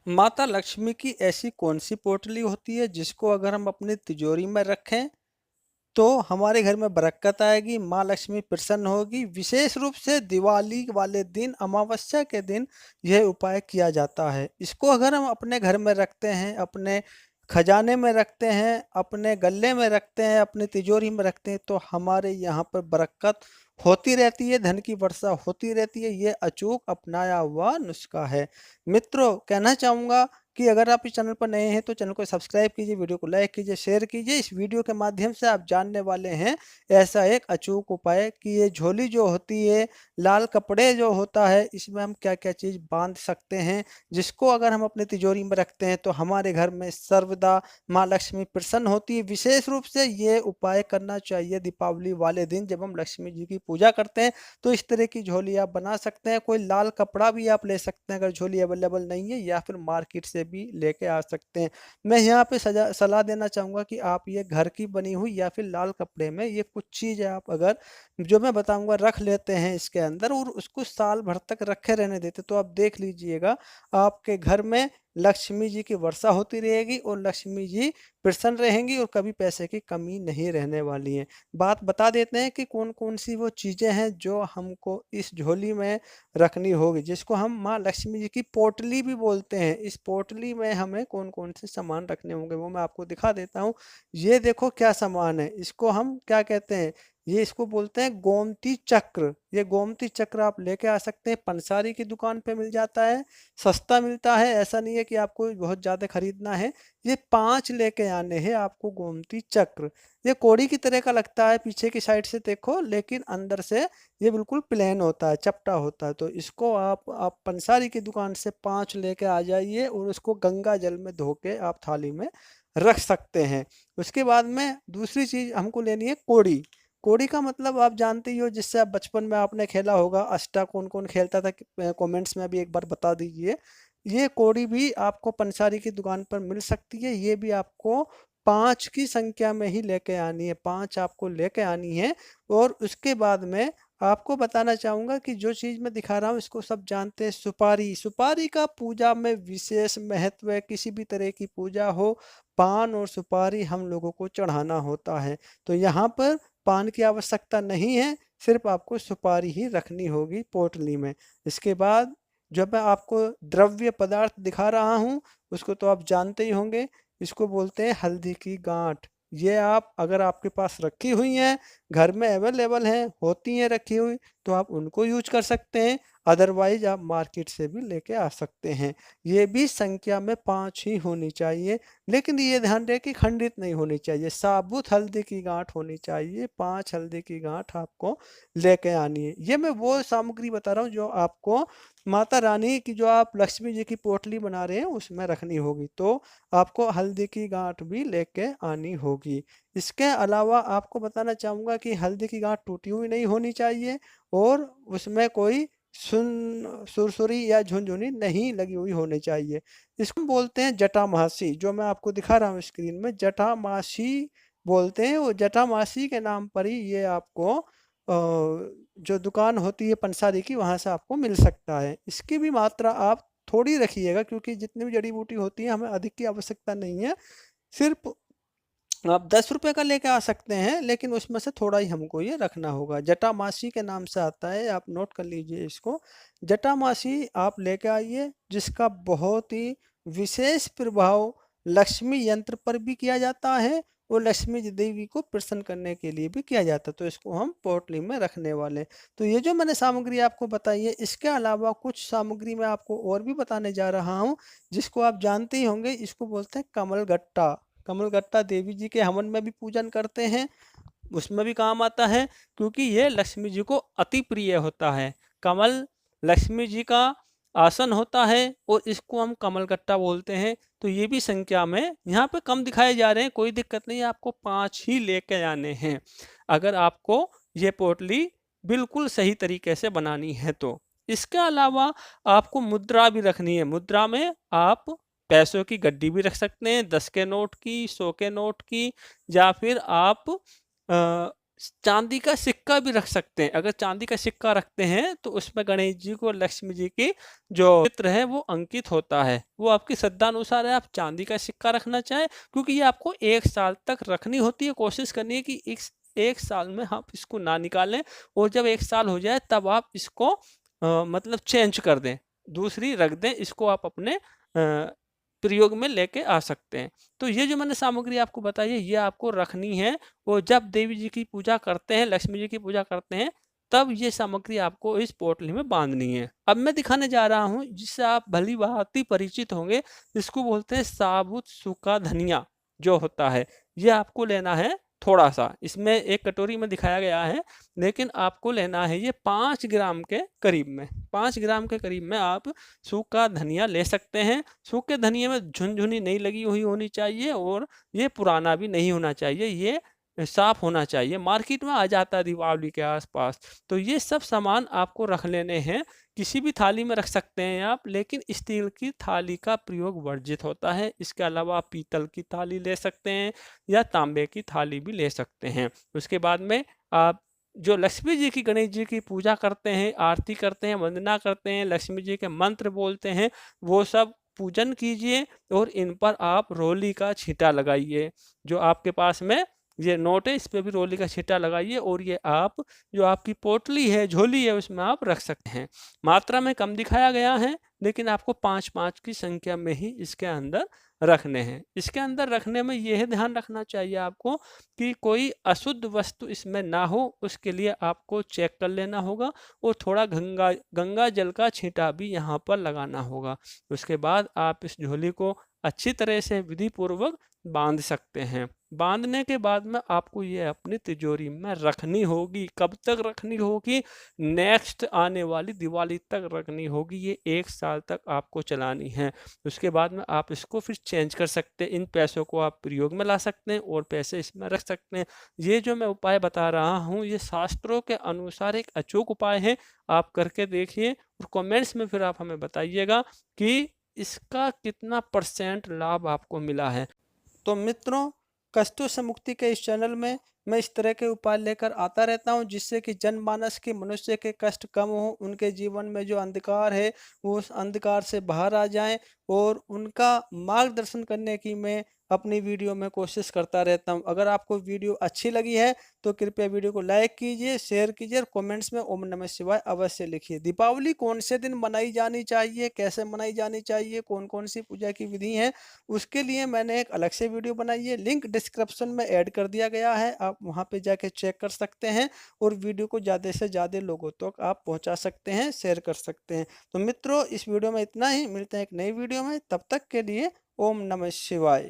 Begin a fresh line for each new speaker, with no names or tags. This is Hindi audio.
माता लक्ष्मी की ऐसी कौन सी पोटली होती है जिसको अगर हम अपनी तिजोरी में रखें तो हमारे घर में बरकत आएगी, माँ लक्ष्मी प्रसन्न होगी। विशेष रूप से दिवाली वाले दिन, अमावस्या के दिन यह उपाय किया जाता है। इसको अगर हम अपने घर में रखते हैं, अपने खजाने में रखते हैं, अपने गल्ले में रखते हैं, अपनी तिजोरी में रखते हैं, तो हमारे यहाँ पर बरकत होती रहती है, धन की वर्षा होती रहती है। ये अचूक अपनाया हुआ नुस्खा है। मित्रों, कहना चाहूँगा कि अगर आप इस चैनल पर नए हैं तो चैनल को सब्सक्राइब कीजिए, वीडियो को लाइक कीजिए, शेयर कीजिए। इस वीडियो के माध्यम से आप जानने वाले हैं ऐसा एक अचूक उपाय कि ये झोली जो होती है, लाल कपड़े जो होता है, इसमें हम क्या-क्या चीज़ बाँध सकते हैं, जिसको अगर हम अपनी तिजोरी में रखते हैं तो हमारे घर में सर्वदा माँ लक्ष्मी प्रसन्न होती है। विशेष रूप से ये उपाय करना चाहिए दीपावली वाले दिन जब हम लक्ष्मी जी की पूजा करते हैं, तो इस तरह की झोली आप बना सकते हैं। कोई लाल कपड़ा भी आप ले सकते हैं अगर झोली अवेलेबल नहीं है, या फिर मार्केट से भी लेके आ सकते हैं। मैं यहाँ पे सलाह देना चाहूँगा कि आप ये घर की बनी हुई या फिर लाल कपड़े में ये कुछ चीज़ आप अगर जो मैं बताऊँगा रख लेते हैं इसके अंदर और उसको साल भर तक रखे रहने देते, तो आप देख लीजिएगा आपके घर में लक्ष्मी जी की वर्षा होती रहेगी और लक्ष्मी जी प्रसन्न रहेंगी और कभी पैसे की कमी नहीं रहने वाली है। बात बता देते हैं कि कौन-कौन सी वो चीज़ें हैं जो हमको इस झोली में रखनी होगी, जिसको हम माँ लक्ष्मी जी की पोटली भी बोलते हैं। इस पोटली में हमें कौन-कौन से सामान रखने होंगे वो मैं आपको दिखा देता हूँ। ये देखो क्या सामान है, इसको हम क्या कहते हैं, ये इसको बोलते हैं गोमती चक्र। ये गोमती चक्र आप लेके आ सकते हैं, पंसारी की दुकान पे मिल जाता है, सस्ता मिलता है, ऐसा नहीं है कि आपको बहुत ज़्यादा खरीदना है। ये 5 लेके आने हैं आपको गोमती चक्र। ये कौड़ी की तरह का लगता है पीछे की साइड से देखो, लेकिन अंदर से ये बिल्कुल प्लेन होता है, चपटा होता है। तो इसको आप पंसारी की दुकान से 5 लेके आ जाइए और उसको गंगा जल में धो के आप थाली में रख सकते हैं। उसके बाद में दूसरी चीज़ हमको लेनी है कौड़ी। कौड़ी का मतलब आप जानते ही हो, जिससे आप बचपन में आपने खेला होगा। अष्टा कौन-कौन खेलता था कमेंट्स में भी एक बार बता दीजिए। ये कौड़ी भी आपको पंसारी की दुकान पर मिल सकती है। ये भी आपको 5 की संख्या में ही लेके आनी है, 5 आपको लेके आनी है। और उसके बाद में आपको बताना चाहूँगा कि जो चीज़ मैं दिखा रहा हूँ इसको सब जानते हैं, सुपारी। सुपारी का पूजा में विशेष महत्व है। किसी भी तरह की पूजा हो, पान और सुपारी हम लोगों को चढ़ाना होता है। तो यहाँ पर पान की आवश्यकता नहीं है, सिर्फ़ आपको सुपारी ही रखनी होगी पोटली में। इसके बाद जो मैं आपको द्रव्य पदार्थ दिखा रहा हूँ, उसको तो आप जानते ही होंगे। इसको बोलते हैं हल्दी की गांठ। ये आप अगर आपके पास रखी हुई हैं, घर में अवेलेबल हैं, होती हैं रखी हुई, तो आप उनको यूज कर सकते हैं। अदरवाइज आप मार्केट से भी लेके आ सकते हैं। ये भी संख्या में 5 ही होनी चाहिए, लेकिन ये ध्यान रहे कि खंडित नहीं होनी चाहिए। साबुत हल्दी की गांठ होनी चाहिए। 5 हल्दी की गांठ आपको लेके आनी है। ये मैं वो सामग्री बता रहा हूँ जो आपको माता रानी की, जो आप लक्ष्मी जी की पोटली बना रहे हैं उसमें रखनी होगी। तो आपको हल्दी की गांठ भी लेके आनी होगी। इसके अलावा आपको बताना चाहूँगा कि हल्दी की गांठ टूटी हुई नहीं होनी चाहिए और उसमें कोई सुरसुरी या झुनझुनी नहीं लगी हुई होनी चाहिए। इसको हम बोलते हैं जटामासी। जो मैं आपको दिखा रहा हूँ स्क्रीन में, जटामासी बोलते हैं। वो जटामासी के नाम पर ही ये आपको जो दुकान होती है पंसारी की, वहाँ से आपको मिल सकता है। इसकी भी मात्रा आप थोड़ी रखिएगा, क्योंकि जितनी भी जड़ी बूटी होती है हमें अधिक की आवश्यकता नहीं है। सिर्फ आप 10 रुपए का लेके आ सकते हैं, लेकिन उसमें से थोड़ा ही हमको ये रखना होगा। जटामासी के नाम से आता है, आप नोट कर लीजिए इसको। जटामासी आप लेके आइए, जिसका बहुत ही विशेष प्रभाव लक्ष्मी यंत्र पर भी किया जाता है और लक्ष्मी जी देवी को प्रसन्न करने के लिए भी किया जाता है। तो इसको हम पोटली में रखने वाले हैं। तो ये जो मैंने सामग्री आपको बताई है, इसके अलावा कुछ सामग्री मैं आपको और भी बताने जा रहा हूँ, जिसको आप जानते ही होंगे। इसको बोलते हैं कमलगट्टा। कमलगट्टा देवी जी के हवन में भी पूजन करते हैं, उसमें भी काम आता है, क्योंकि ये लक्ष्मी जी को अति प्रिय होता है। कमल लक्ष्मी जी का आसन होता है और इसको हम कमलगट्टा बोलते हैं। तो ये भी संख्या में यहाँ पे कम दिखाए जा रहे हैं, कोई दिक्कत नहीं है, आपको 5 ही लेके आने हैं अगर आपको ये पोटली बिल्कुल सही तरीके से बनानी है तो। इसके अलावा आपको मुद्रा भी रखनी है। मुद्रा में आप पैसों की गड्डी भी रख सकते हैं, 10 के नोट की, 100 के नोट की, या फिर आप चांदी का सिक्का भी रख सकते हैं। अगर चांदी का सिक्का रखते हैं तो उसमें गणेश जी को, लक्ष्मी जी की जो चित्र है वो अंकित होता है। वो आपकी श्रद्धा अनुसार है, आप चांदी का सिक्का रखना चाहें, क्योंकि ये आपको 1 साल तक रखनी होती है। कोशिश करनी है कि इस 1 साल में आप इसको ना निकालें, और जब 1 साल हो जाए तब आप इसको मतलब चेंज कर दें, दूसरी रख दें। इसको आप अपने प्रयोग में लेके आ सकते हैं। तो ये जो मैंने सामग्री आपको बताई है, ये आपको रखनी है, और जब देवी जी की पूजा करते हैं, लक्ष्मी जी की पूजा करते हैं, तब ये सामग्री आपको इस पोटली में बांधनी है। अब मैं दिखाने जा रहा हूँ जिससे आप भली-भांति परिचित होंगे, जिसको बोलते हैं साबुत सूखा धनिया जो होता है। ये आपको लेना है थोड़ा-सा, इसमें एक कटोरी में दिखाया गया है, लेकिन आपको लेना है ये 5 ग्राम के करीब में। 5 ग्राम के करीब में आप सूखा धनिया ले सकते हैं। सूखे धनिये में झुनझुनी नहीं लगी हुई होनी चाहिए, और ये पुराना भी नहीं होना चाहिए, ये साफ होना चाहिए। मार्केट में आ जाता है दीपावली के आसपास। तो ये सब सामान आपको रख लेने हैं। किसी भी थाली में रख सकते हैं आप, लेकिन स्टील की थाली का प्रयोग वर्जित होता है। इसके अलावा आप पीतल की थाली ले सकते हैं, या तांबे की थाली भी ले सकते हैं। उसके बाद में आप जो लक्ष्मी जी की, गणेश जी की पूजा करते हैं, आरती करते हैं, वंदना करते हैं, लक्ष्मी जी के मंत्र बोलते हैं, वो सब पूजन कीजिए, और इन पर आप रोली का छींटा लगाइए। जो आपके पास में ये नोट है, इस पे भी रोली का छींटा लगाइए, और ये आप जो आपकी पोटली है, झोली है, उसमें आप रख सकते हैं। मात्रा में कम दिखाया गया है, लेकिन आपको 5-5 की संख्या में ही इसके अंदर रखने हैं। इसके अंदर रखने में यह ध्यान रखना चाहिए आपको कि कोई अशुद्ध वस्तु इसमें ना हो, उसके लिए आपको चेक कर लेना होगा, और थोड़ा गंगा गंगा जल का छींटा भी यहाँ पर लगाना होगा। उसके बाद आप इस झोली को अच्छी तरह से विधि पूर्वक बांध सकते हैं। बांधने के बाद में आपको ये अपनी तिजोरी में रखनी होगी। कब तक रखनी होगी? नेक्स्ट आने वाली दिवाली तक रखनी होगी। ये 1 साल तक आपको चलानी है। उसके बाद में आप इसको फिर चेंज कर सकते हैं। इन पैसों को आप प्रयोग में ला सकते हैं, और पैसे इसमें रख सकते हैं। ये जो मैं उपाय बता रहा हूँ, ये शास्त्रों के अनुसार एक अचूक उपाय है। आप करके देखिए, और कमेंट्स में फिर आप हमें बताइएगा कि इसका कितना % लाभ आपको मिला है। तो मित्रों, कष्टों से मुक्ति के इस चैनल में मैं इस तरह के उपाय लेकर आता रहता हूं, जिससे कि जनमानस के, मनुष्य के कष्ट कम हो, उनके जीवन में जो अंधकार है वो उस अंधकार से बाहर आ जाएं, और उनका मार्गदर्शन करने की मैं अपनी वीडियो में कोशिश करता रहता हूं। अगर आपको वीडियो अच्छी लगी है तो कृपया वीडियो को लाइक कीजिए, शेयर कीजिए, और कमेंट्स में ओम नमः शिवाय अवश्य लिखिए। दीपावली कौन से दिन मनाई जानी चाहिए, कैसे मनाई जानी चाहिए, कौन कौन सी पूजा की विधि है, उसके लिए मैंने एक अलग से वीडियो बनाई है। लिंक डिस्क्रिप्शन में ऐड कर दिया गया है, आप वहां पे जाके चेक कर सकते हैं, और वीडियो को ज़्यादा से ज़्यादा लोगों तक आप पहुंचा सकते हैं, शेयर कर सकते हैं। तो मित्रों, इस वीडियो में इतना ही। मिलते हैं एक नई वीडियो में, तब तक के लिए ओम नमः शिवाय।